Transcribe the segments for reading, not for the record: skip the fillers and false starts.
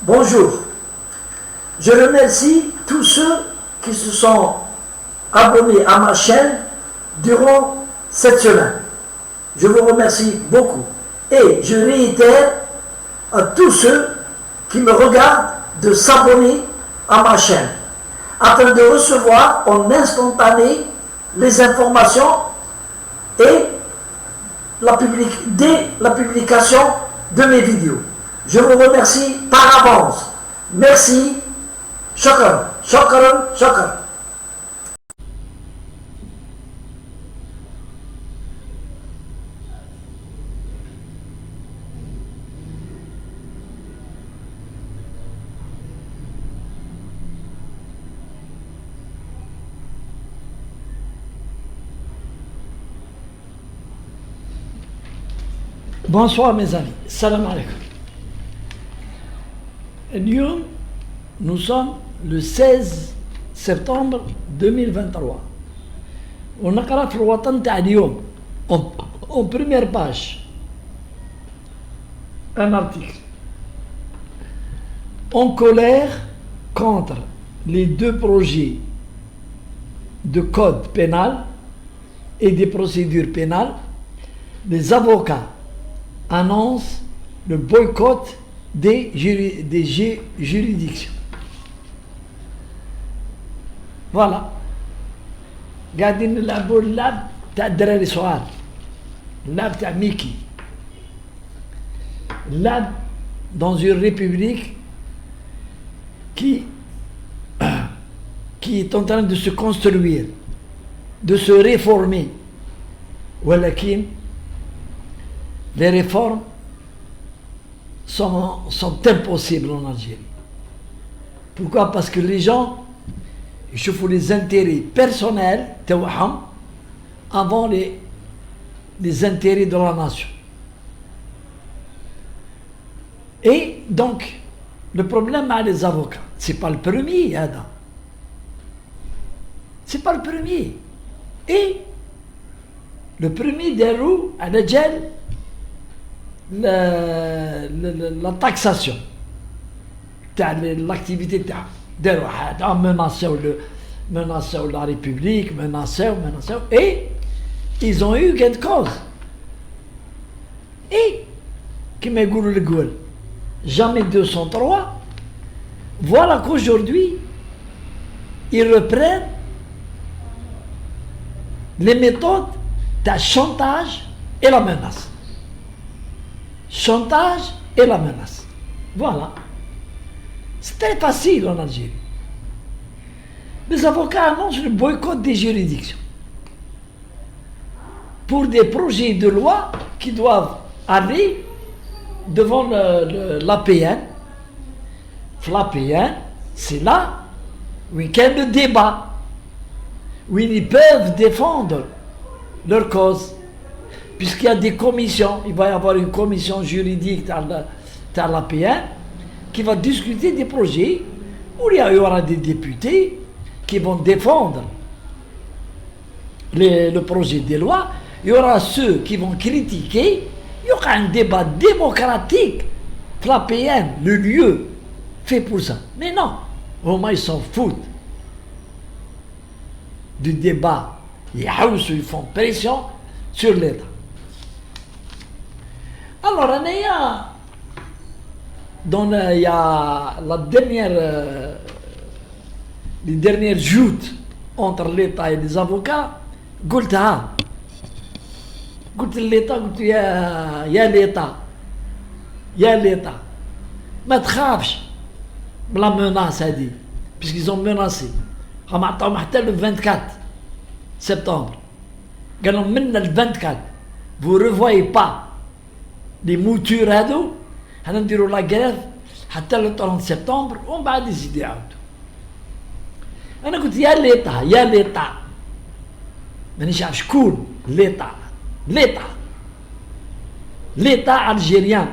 Bonjour. Je remercie tous ceux qui se sont abonnés à ma chaîne durant cette semaine. Je vous remercie beaucoup. Et je réitère à tous ceux qui me regardent de s'abonner à ma chaîne afin de recevoir en instantané les informations et dès la publication de mes vidéos. Je vous remercie par avance. Merci. Shukran, shukran, shukran. Bonsoir mes amis, salam alaikum. Nous sommes le 16 septembre 2023. On a قرأت في الوطن تاع اليوم en première page un article en colère contre les deux projets de code pénal et des procédures pénales. Les avocats annonce le boycott des juridictions. Voilà. قاعدين نلعبوا اللعب تاع الدراري صغار. اللعب تاع ميكي. اللعب dans une république qui est en train de se construire, de se réformer. ولكن les réformes sont impossibles en Algérie. Pourquoi? Parce que les gens échauffent les intérêts personnels avant les intérêts de la nation. Et donc, le problème avec les avocats, c'est pas le premier, Adam. C'est pas le premier. Et le premier des roues à la gel, la taxation de l'activité menacer la République, menacer, et ils ont eu gain de cause. Et, comme le Goul, jamais 203, voilà qu'aujourd'hui, ils reprennent les méthodes de chantage et la menace. Chantage et la menace. Voilà. C'est très facile en Algérie. Les avocats annoncent le boycott des juridictions pour des projets de loi qui doivent aller devant l'APN. L'APN, c'est là où il y a le débat, où ils peuvent défendre leur cause. Puisqu'il y a des commissions, il va y avoir une commission juridique dans l'APN qui va discuter des projets où il y aura des députés qui vont défendre le projet de loi, il y aura ceux qui vont critiquer, il y aura un débat démocratique. L'APN, le lieu fait pour ça. Mais non, au moins ils s'en foutent du débat. Ils font pression sur l'État. Alors, il y a les dernières joutes entre l'État et les avocats. قلت l'État, يا l'État ما تخافش بلا menace هذه puisqu'ils ont menacé هم عطاهم حتى le 24 septembre قالوا من le 24 vous revoyez pas les moutures هذو حنا نديروا لا غريف حتى le 30 septembre ومن بعد يزيدوا يعاودوا. انا قلت يا ليتا مانيش عارف شكون l'État algérien.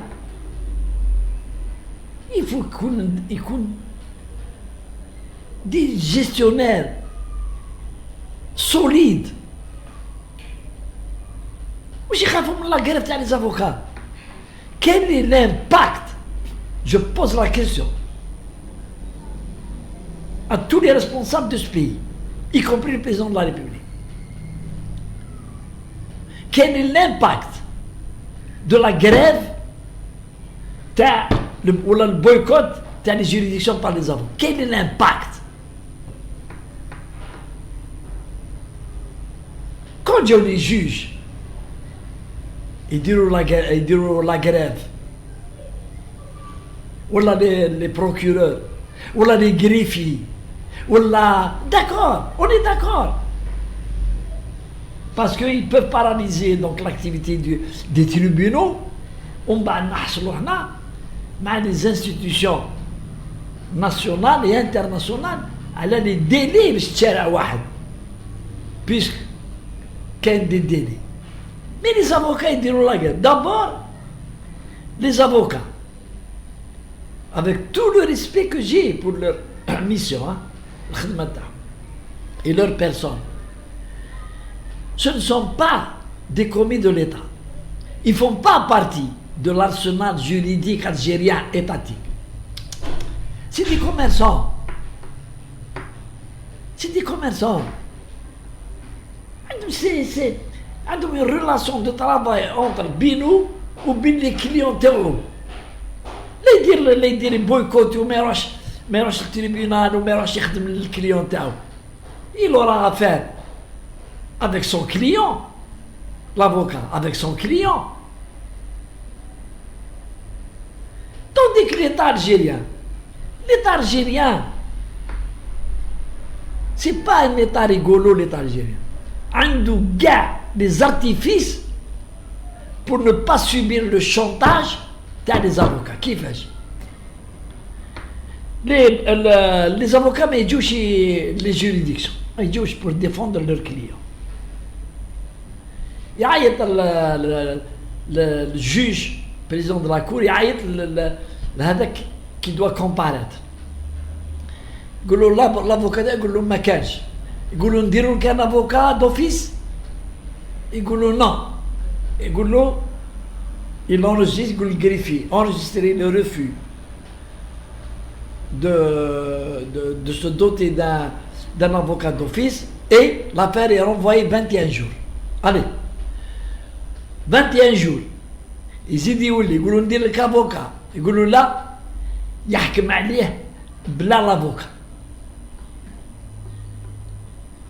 Il faut يكون des gestionnaires solides. واش يخافوا من لا غريف تاع les avocats. Quel est l'impact? Je pose la question. à tous les responsables de ce pays, y compris le président de la République. Quel est l'impact de la grève ou le boycott des juridictions par les avocats? Quel est l'impact? Quand les juges ils diront la grève, ou les procureurs, ou les greffiers, d'accord, on est d'accord. Parce qu'ils peuvent paralyser donc l'activité des tribunaux. On va les institutions nationales et internationales elle a des délais puisque qu'il y a des délais. Mais les avocats ils diront la guerre. D'abord, les avocats, avec tout le respect que j'ai pour leur mission, et leur personne, ce ne sont pas des commis de l'État. Ils ne font pas partie de l'arsenal juridique algérien étatique. C'est des commerçants. C'est des commerçants. C'est une relation de travail entre Binou ou les clients. Les dire boycott ou méroche le tribunal ou méroche le client. Il aura affaire avec son client, l'avocat, avec son client. Tandis que l'État algérien, c'est pas un État rigolo, l'État algérien. Un gars des artifices pour ne pas subir le chantage des avocats. Qui fait? Les avocats, mais ils jouent chez les juridictions. Ils jouent pour défendre leurs clients. Il y a le juge, président de la cour, il y a qui doit comparaître. L'avocat dit qu'il ما كانش. يقولوا نديروا كان avocat d'office. يقولوا non. يقولوا il enregistre, يقول greffier enregistrer le refus de se doter d'un avocat d'office et l'affaire est renvoyée 21 jours. Allez, 21 jours. يزيد يولي يقولوا ندير لك avocat. يقولوا لا يحكم عليه بلا l'avocat.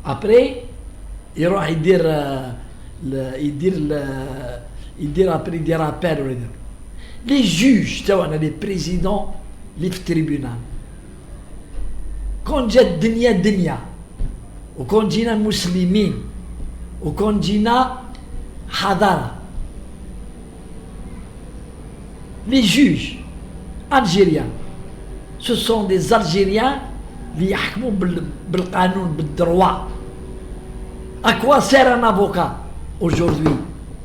Après, يروح يدير après des rappels. Les juges, les présidents, les tribunaux. Quand جات الدنيا وكون جينا مسلمين وكون جينا حضارة. Les juges algériens, ce sont des Algériens qui يحكموا بالقانون بالدروا. À quoi sert un avocat aujourd'hui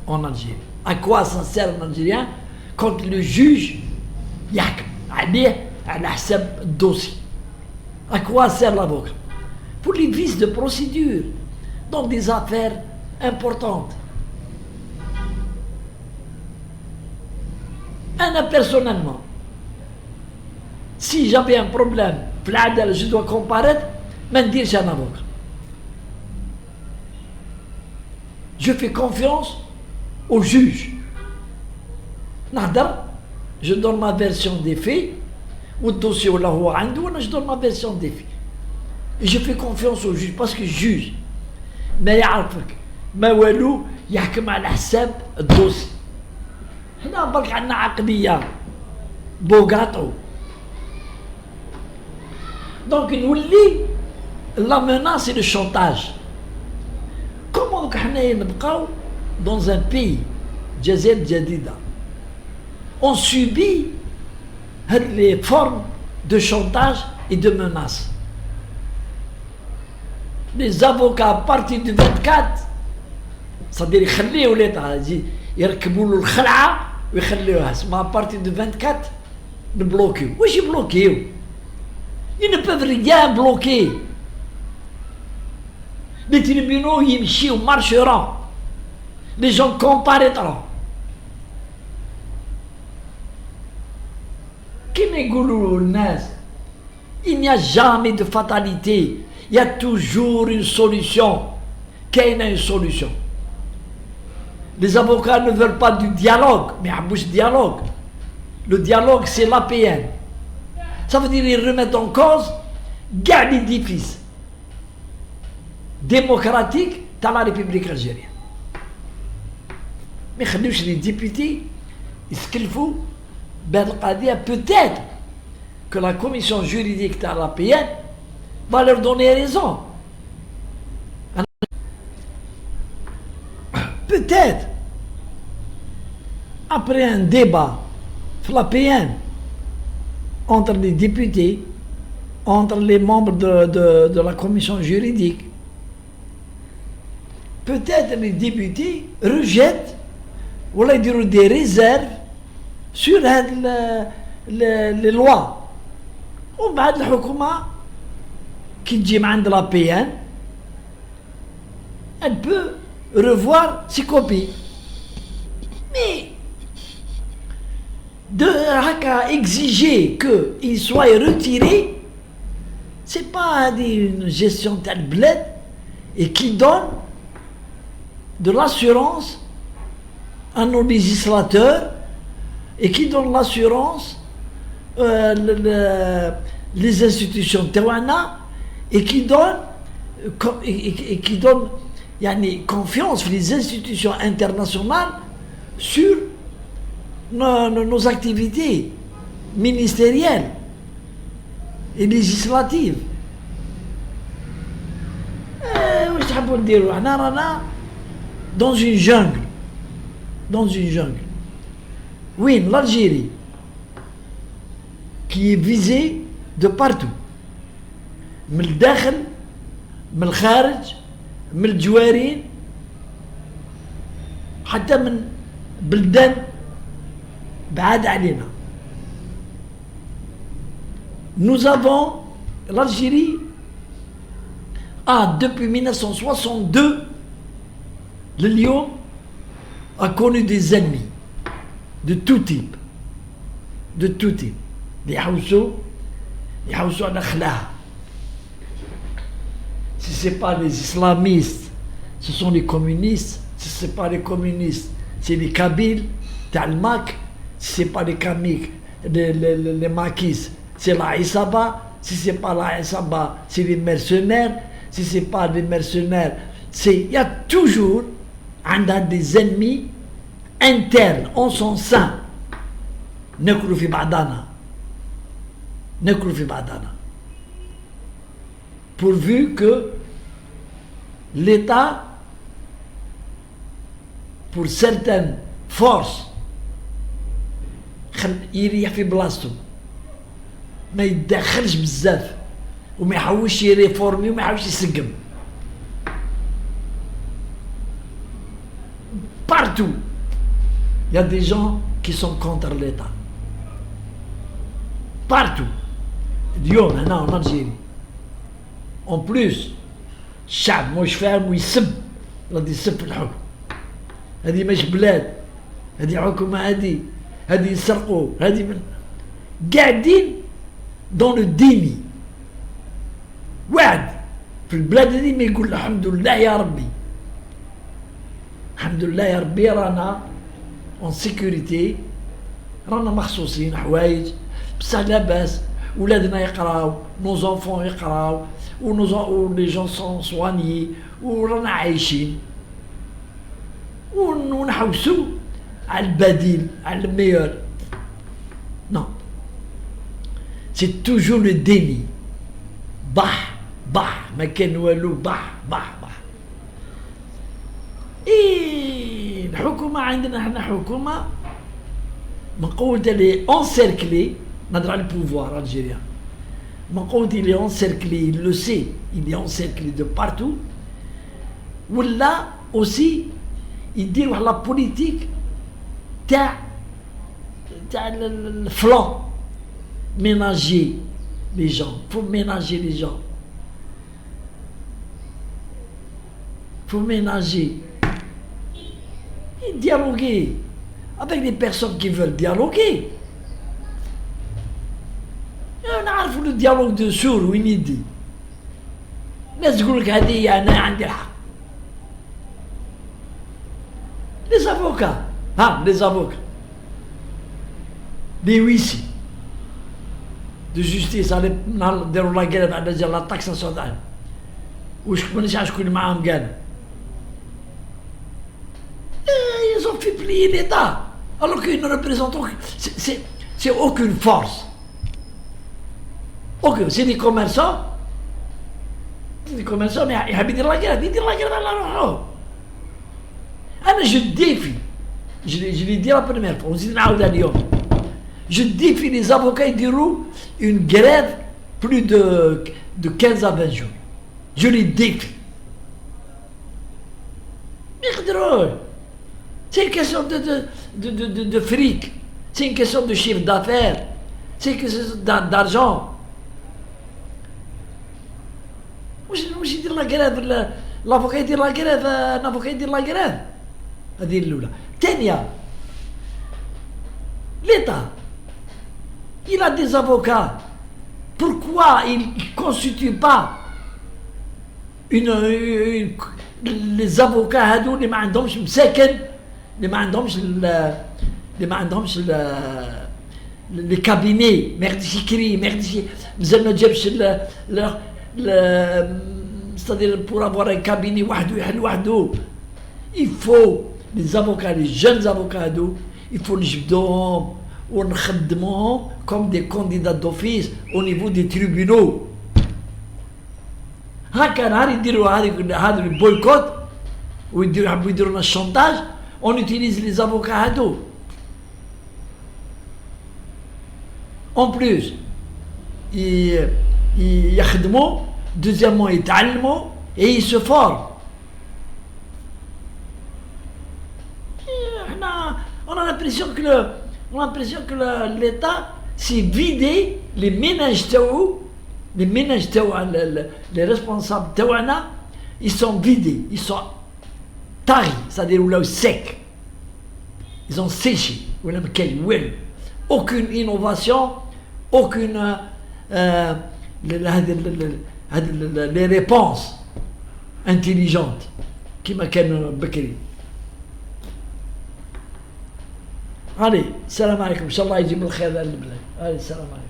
en Algérie? À quoi ça sert un Algérien quand le juge يحكم عليه على حساب الدوسي? À quoi sert l'avocat? Pour les vices de procédure dans des affaires importantes. Personnellement, si j'avais un problème, je dois comparaître, mais dire j'ai un avocat. Je fais confiance au juge. Je donne ma version des faits, ou le dossier je donne ma version des faits. Et je fais confiance au juge parce que le juge, ما يعرفك ما والو يحكم على حساب الدوسي. هنا برك عندنا عقلية بوغاتو. Donc نولي la menace et le chantage. Comment حنايا نبقاو dans un pays جزائر جديدة on subit les formes de chantage et de menaces. Les avocats à partir du 24 c'est-à-dire يخليوا l'État يركبوا له الخلعة ويخليوها اسمها à partir du 24 نبلوكيو. واش يبلوكيو؟ Ils ne peuvent rien bloquer. Les tribunaux يمشيو marcheront. Les gens comparaîtront. كيما يقولوا الناس Il n'y a jamais de fatalité. Il y a toujours une solution. Quelle est une solution? Les avocats ne veulent pas du dialogue, mais à bouche dialogue. Le dialogue, c'est l'APN. Ça veut dire qu'ils remettent en cause l'édifice démocratique de la République algérienne. Mais les députés, ils se kilfou, peut-être que la commission juridique de l'APN va leur donner raison. Peut-être, après un débat sur l'APN entre les députés, entre les membres de la commission juridique, peut-être les députés rejettent ou diront des réserves sur les lois. وبعد الحكومة qui تجي من عند l'APN, elle peut revoir ses copies. Mais de exiger qu'il soit retiré, c'est pas une gestion telle bled et qui donne de l'assurance à nos législateurs et qui donne l'assurance les institutions taouana et qui donne confiance les institutions internationales sur nos activités ministérielles et législatives. Dans une jungle. Oui, l'Algérie, qui est visée de partout. من الداخل من الخارج من الجوارين حتى من بلدان بعاد علينا. Nous avons l'Algérie depuis 1962 l'Lyon a connu des ennemis de tout type. Les Haoussou على خلاها. Si ce n'est pas les islamistes, ce sont les communistes. Si ce n'est pas les communistes, c'est les Kabyles, Talmak. Si ce n'est pas les Kamik, les Makis, c'est la Isaba. Si ce n'est pas la Isaba, c'est les mercenaires. Si ce n'est pas les mercenaires, il y a toujours des ennemis internes en son sein. ناكلوا في بعضنا. Pourvu que l'État, pour certaines forces, يريح في بلاصتو ما يتدخلش بزاف وما يحاولش يريفورمي وما يحاولش يسقم. Partout, il y a des gens qui sont contre l'État. Partout. اليوم هنا en Algérie. En plus, الشعب مش فاهم ويسب، غادي يسب في الحكم. هذه مش بلاد، هذه حكومة، هذه يسرقوا، هذه من قاعدين dans le déni. واحد في البلاد هذه ما يقول الحمد لله يا ربي. الحمد لله يا ربي رانا en sécurité، رانا مخصوصين حوايج بصح لاباس، ولادنا يقراو، nos enfants يقراو، و les gens sont soignés، ورانا عايشين، ونحوسوا على البديل، على الميور. Non, c'est toujours le déni. ما كان والو بح. إيه الحكومة عندنا احنا حكومة منقول اللي encerclé، نهضر على البوفوار algérien. منقول il est encerclé، il le sait، il est encerclé de partout. ولا aussi يدير واحد لا بوليتيك تاع الفلان، ménager les gens. Faut ménager les gens. Faut ménager. Et dialoguer avec les personnes qui veulent dialoguer. نعرفوا الديالوج دو سور وين يدي. الناس تقول لك هذه انا عندي الحق. لي زافوكا لي زافوكا لي ويسي دو جوستيس على نهار داروا لا كيرف على ديال لا تاكساسيون تاعهم. واش مانيش عارف شكون معاهم قال ils ont fait plier l'État alors qu'ils ne représentent c'est aucune force. Ok, c'est des commerçants mais يحب يدير لا كيرف على روحو. أنا je défie je l'ai dit la première fois ونزيد نعاودها اليوم. Je défie les avocats يديروا une grève plus de 15 à 20 jours. Je les défie. ما يقدروش. C'est une question de fric. C'est une question de chiffre d'affaires. C'est une question d'argent. واش يدير لا كريف لافوكا يدير لا كريف لافوكا يدير لا كريف. هذه الاولى. الثانيه l'État il a des avocats. Pourquoi il ne constitue pas les avocats هادو اللي ما عندهمش مساكن اللي ما عندهمش لي كابيني ما يقدرش يكري ما يقدرش مازال ما جابش c'est-à-dire pour avoir un cabinet وحده يحل وحده. Il faut les avocats les jeunes avocats هادو il faut نجبدوهم ونخدموهم comme des candidats d'office au niveau des tribunaux. هكا نهار يديروا هذا البويكوت ويحبوا يديروا لنا الشونتاج on utilise les avocats هادو. En plus يخدموا deuxièmement يتعلموا et ils se forment. On a l'impression que l'État s'est vidé les ménages تاعو les responsables تاعنا ils sont vidés, ils sont taris, c'est-à-dire ولاو secs. Ils ont séché. ولا ما كاين والو. Aucune innovation, aucune les réponses intelligentes كما كان بكري. علي السلام عليكم ان شاء الله يجيب الخير للبلاد. علي السلام عليكم.